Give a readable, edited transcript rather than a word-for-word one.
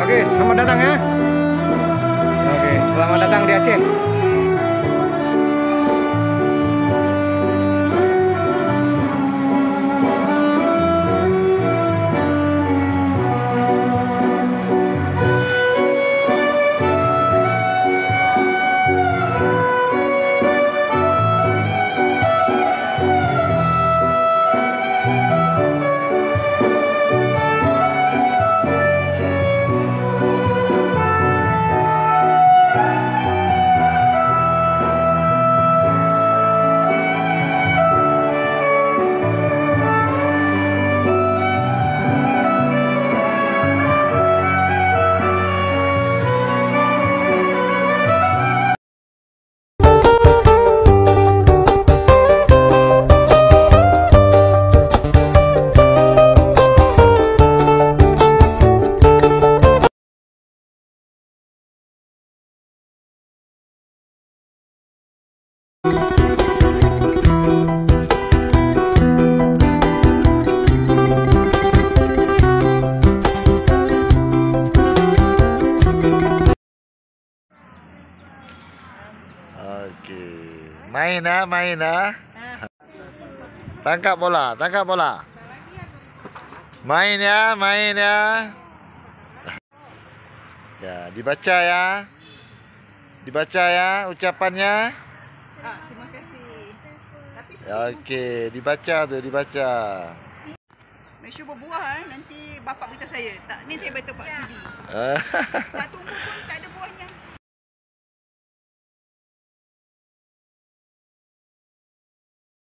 Oke, selamat datang ya. Oke, selamat datang di Aceh. Okey, main ah. Tangkap bola. Main ya. Ya, dibaca ya ucapannya. Terima kasih. Tapi Okey, dibaca. Make sure berbuah nanti bapak beritahu saya. Tak ni saya betul Pak Sudi. Tak tunggu pun tak ada.